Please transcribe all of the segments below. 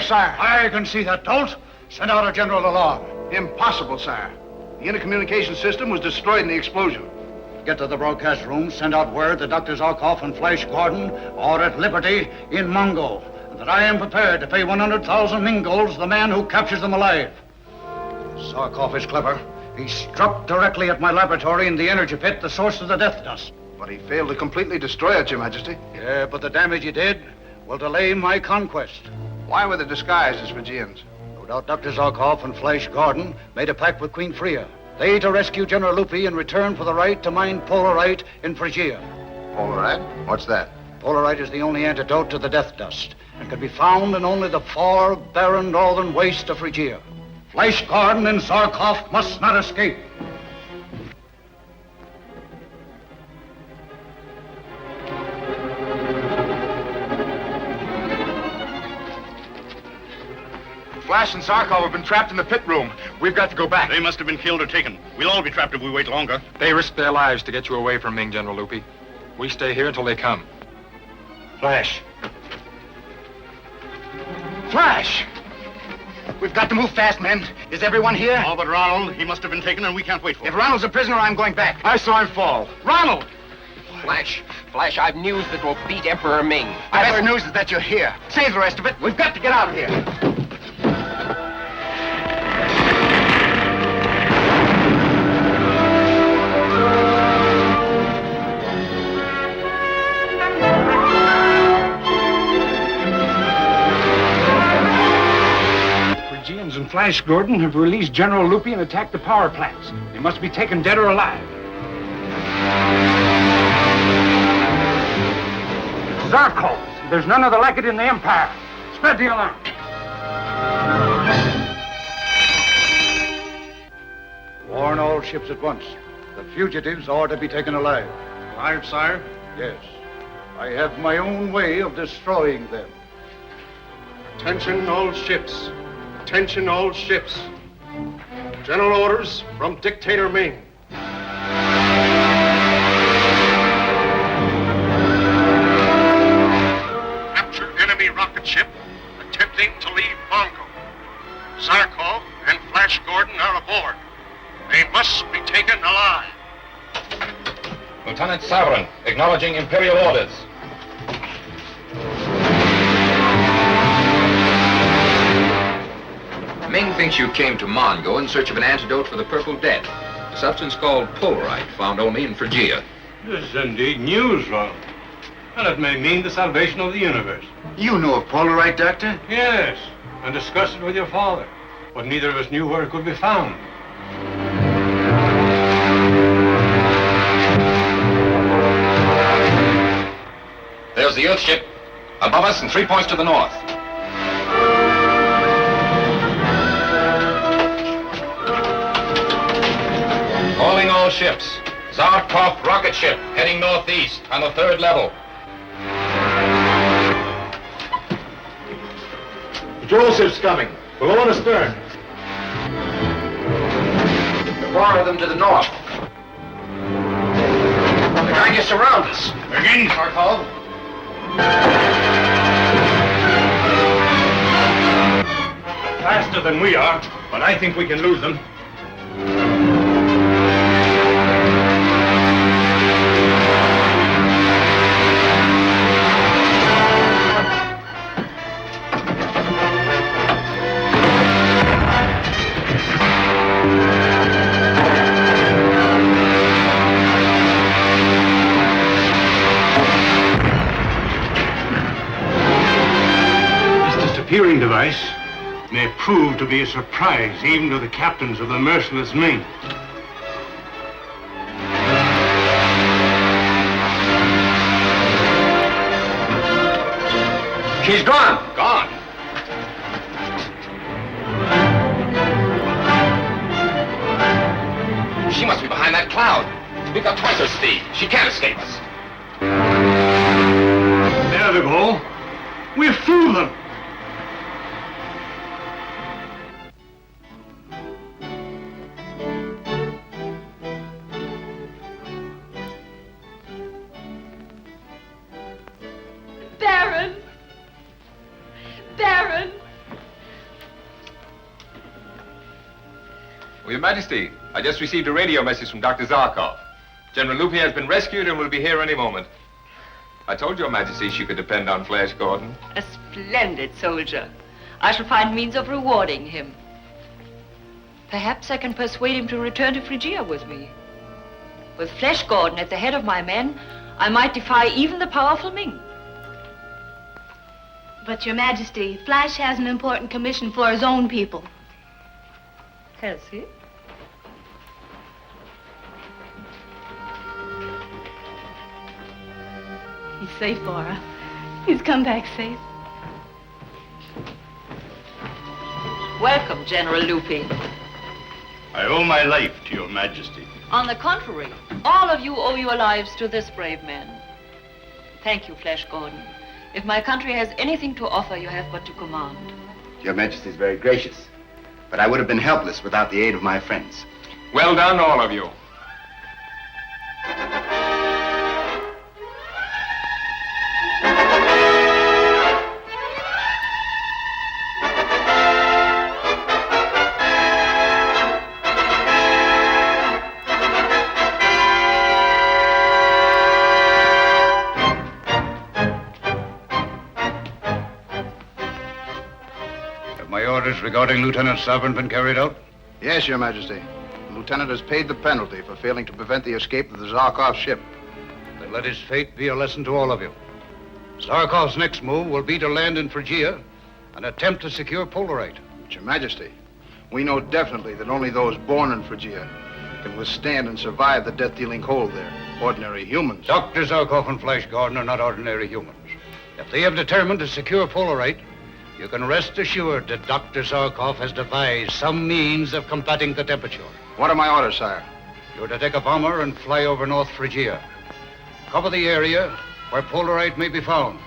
sire. I can see that, Dolt. Send out a general alarm. Impossible, sire. The intercommunication system was destroyed in the explosion. Get to the broadcast room, send out word that Dr. Zarkov and Flash Gordon are at liberty in Mongo, and that I am prepared to pay 100,000 Ming golds to the man who captures them alive. Zarkov is clever. He struck directly at my laboratory in the energy pit, the source of the death dust. But he failed to completely destroy it, Your Majesty. Yeah, but the damage he did will delay my conquest. Why were they disguised as Phrygians? No doubt Dr. Zarkov and Flash Gordon made a pact with Queen Freya. They to rescue General Lupi in return for the right to mine polarite in Phrygia. Polarite? What's that? Polarite is the only antidote to the death dust and can be found in only the far, barren northern waste of Phrygia. Flash Gordon and Zarkov must not escape. Flash and Zarkov have been trapped in the pit room. We've got to go back. They must have been killed or taken. We'll all be trapped if we wait longer. They risked their lives to get you away from Ming, General Lupi. We stay here until they come. Flash. Flash! We've got to move fast, men. Is everyone here? All but Ronald. He must have been taken, and we can't wait for him. If Ronald's a prisoner, I'm going back. I saw him fall. Ronald! Flash, I've news that will beat Emperor Ming. The best news is that you're here. Save the rest of it. We've got to get out of here. Phrygians and Flash Gordon have released General Lupi and attacked the power plants. They must be taken dead or alive. Zarkov, there's none other like it in the Empire. Spread the alarm. Warn all ships at once. The fugitives are to be taken alive. Alive, sire? Yes. I have my own way of destroying them. Attention all ships. Attention all ships. General orders from Dictator Ming. Captured enemy rocket ship attempting to leave Mongo. Zarkov and Flash Gordon are aboard. They must be taken alive. Lieutenant Saverin, acknowledging Imperial orders. Ming thinks you came to Mongo in search of an antidote for the Purple Death, a substance called polarite, found only in Phrygia. This is indeed news, Ronald. And it may mean the salvation of the universe. You know of Polarite, Doctor? Yes, and discussed it with your father. But neither of us knew where it could be found. There's the Earth ship. Above us and 3 points to the north. Calling all ships. Zarkov rocket ship heading northeast on the 3rd level. Patrol ship's coming. Below and astern. 4 of them to the north. They're trying to surround us. Again, Zarkov. Faster than we are, but I think we can lose them. Hearing device may prove to be a surprise even to the captains of the merciless Ming. She's gone. Gone. She must be behind that cloud. We've got twice her speed. She can't escape us. There they go. We've fooled them. Well, Your Majesty, I just received a radio message from Dr. Zarkov. General Lupin has been rescued and will be here any moment. I told Your Majesty she could depend on Flash Gordon. A splendid soldier. I shall find means of rewarding him. Perhaps I can persuade him to return to Phrygia with me. With Flash Gordon at the head of my men, I might defy even the powerful Ming. But, Your Majesty, Flash has an important commission for his own people. Has he? He's safe, Laura. He's come back safe. Welcome, General Lupin. I owe my life to Your Majesty. On the contrary, all of you owe your lives to this brave man. Thank you, Flash Gordon. If my country has anything to offer, you have but to command. Your Majesty is very gracious, but I would have been helpless without the aid of my friends. Well done, all of you. Regarding Lieutenant Sovereign been carried out? Yes, Your Majesty. The lieutenant has paid the penalty for failing to prevent the escape of the Zarkov ship. Then let his fate be a lesson to all of you. Zarkov's next move will be to land in Phrygia and attempt to secure Polarite. But, Your Majesty, we know definitely that only those born in Phrygia can withstand and survive the death-dealing cold there. Ordinary humans. Dr. Zarkov and Flash Gordon are not ordinary humans. If they have determined to secure Polarite, you can rest assured that Dr. Zarkov has devised some means of combating the temperature. What are my orders, sire? You're to take a bomber and fly over North Phrygia. Cover the area where Polarite may be found.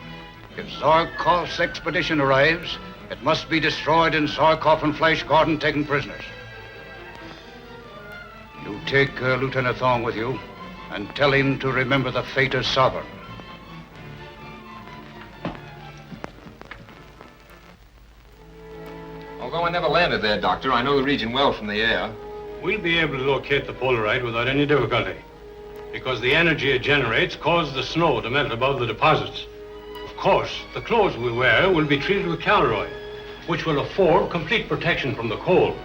If Zarkov's expedition arrives, it must be destroyed and Zarkov and Flash Gordon taken prisoners. You take Lieutenant Thong with you and tell him to remember the fate of Sovereign. Although I never landed there, Doctor, I know the region well from the air. We'll be able to locate the Polarite without any difficulty, because the energy it generates causes the snow to melt above the deposits. Of course, the clothes we wear will be treated with caloroid, which will afford complete protection from the cold.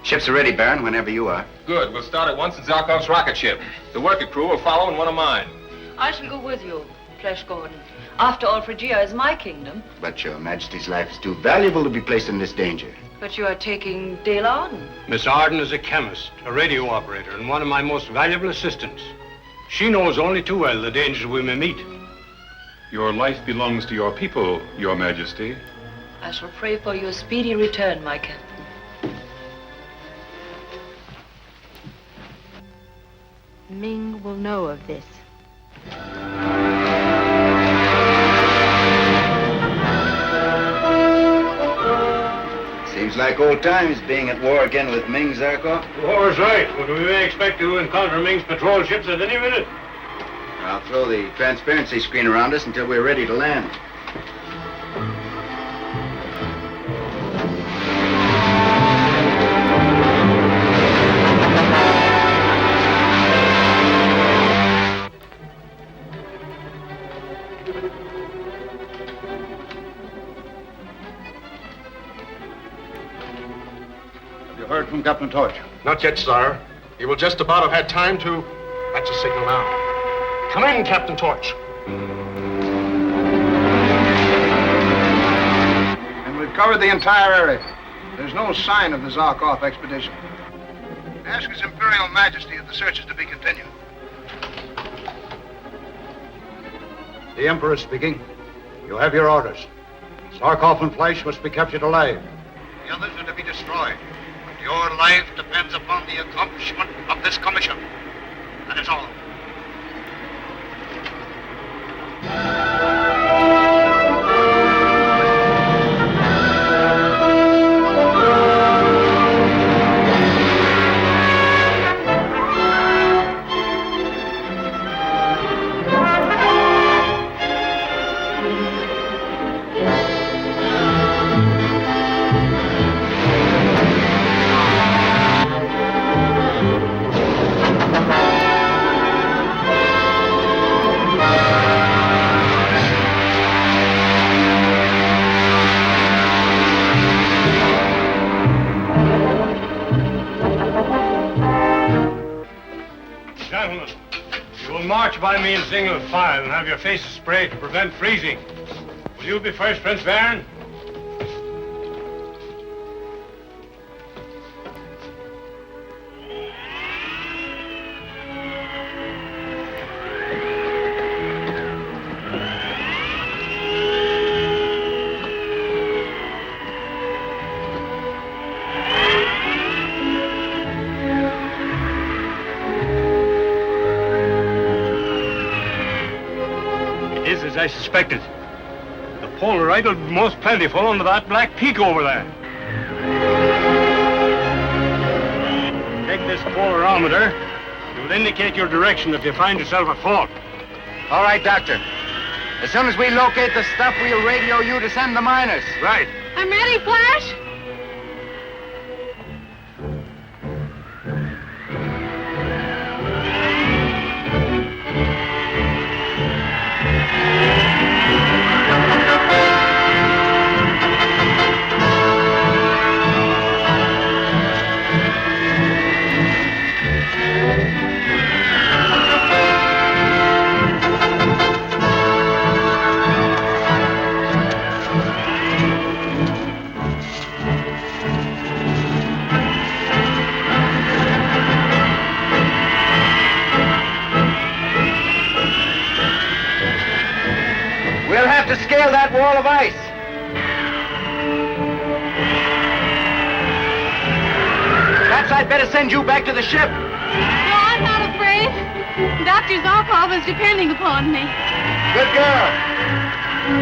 Ships are ready, Baron, whenever you are. Good. We'll start at once in Zarkov's rocket ship. The worker crew will follow in one of mine. I shall go with you, Flash Gordon. After all, Phrygia is my kingdom. But Your Majesty's life is too valuable to be placed in this danger. But you are taking Dale Arden. Miss Arden is a chemist, a radio operator, and one of my most valuable assistants. She knows only too well the dangers we may meet. Your life belongs to your people, Your Majesty. I shall pray for your speedy return, my captain. Ming will know of this. Seems like old times being at war again with Ming, Zarkov. War's right, but we may expect to encounter Ming's patrol ships at any minute. I'll throw the transparency screen around us until we're ready to land. Heard from Captain Torch? Not yet, sire. He will just about have had time to... That's a signal now. Come in, Captain Torch. And we've covered the entire area. There's no sign of the Zarkov expedition. Ask His Imperial Majesty if the search is to be continued. The Emperor speaking. You have your orders. Zarkov and Flash must be captured alive. The others are to be destroyed. Your life depends upon the accomplishment of this commission. That is all. march by me in single file and have your faces sprayed to prevent freezing. Will you be first, Prince Baron? As I suspected. The Polaroid will be most plentiful under that black peak over there. Take this polarimeter. It will indicate your direction if you find yourself at fault. All right, Doctor. As soon as we locate the stuff, we'll radio you to send the miners. Right. I'm ready, Flash. We'll have to scale that wall of ice. Perhaps I'd better send you back to the ship. No, I'm not afraid. Dr. Zarkov is depending upon me. Good girl.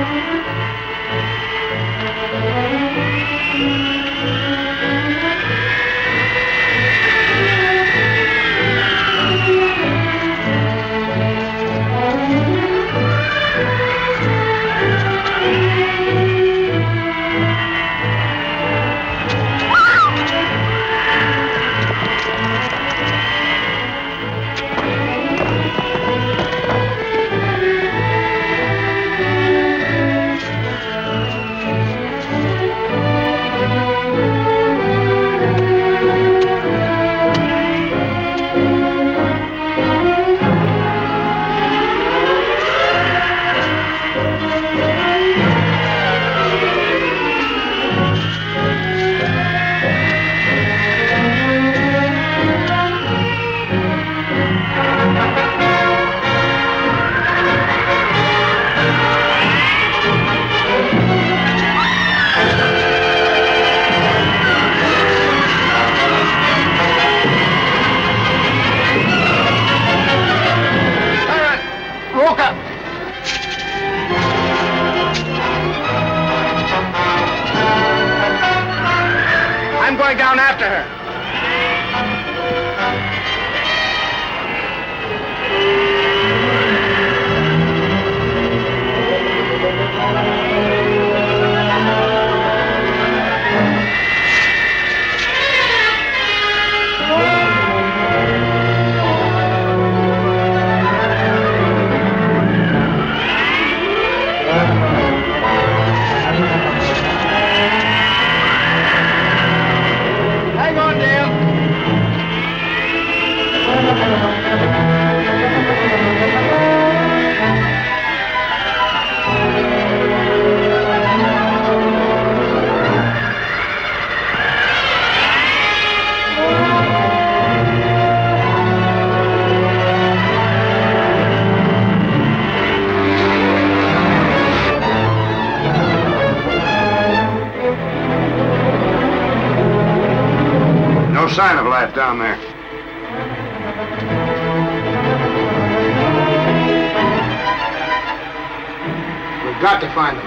I'm going down after her. Hang on, Dale. No sign of life down there. We've got to find them.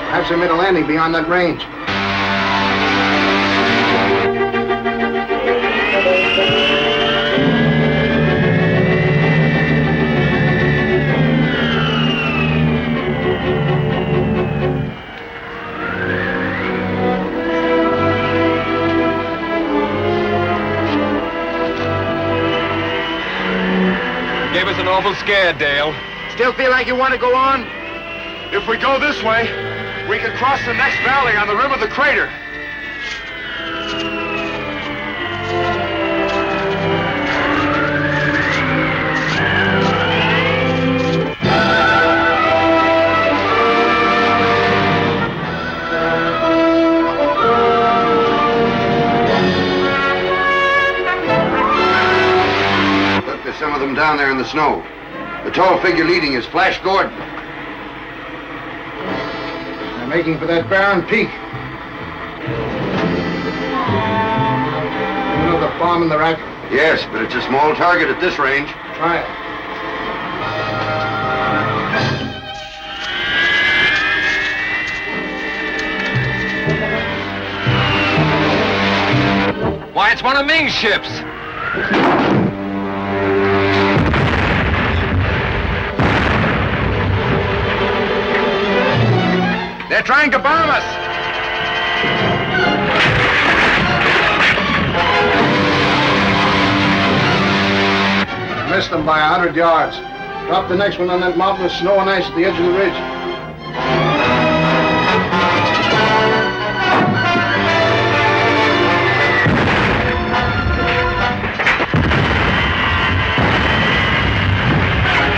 Perhaps they made a landing beyond that range. Gave us an awful scare, Dale. Still feel like you want to go on? If we go this way, we can cross the next valley on the rim of the crater. them down there in the snow. The tall figure leading is Flash Gordon. They're making for that barren peak. You know the bomb in the rack? Yes, but it's a small target at this range. Try it. Why, it's one of Ming's ships. They're trying to bomb us. Missed them by 100 yards. Drop the next one on that mountain of snow and ice at the edge of the ridge.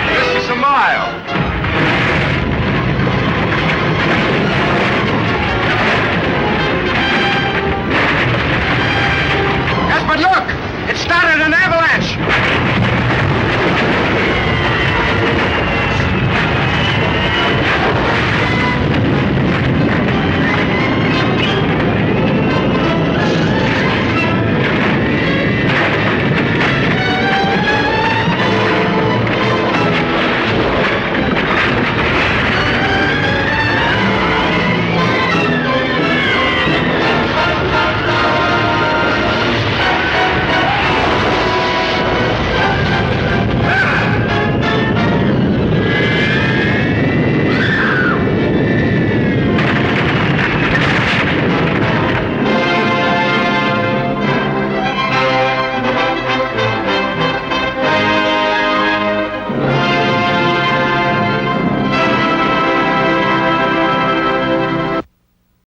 This is a mile. Yes, but look! It started an avalanche!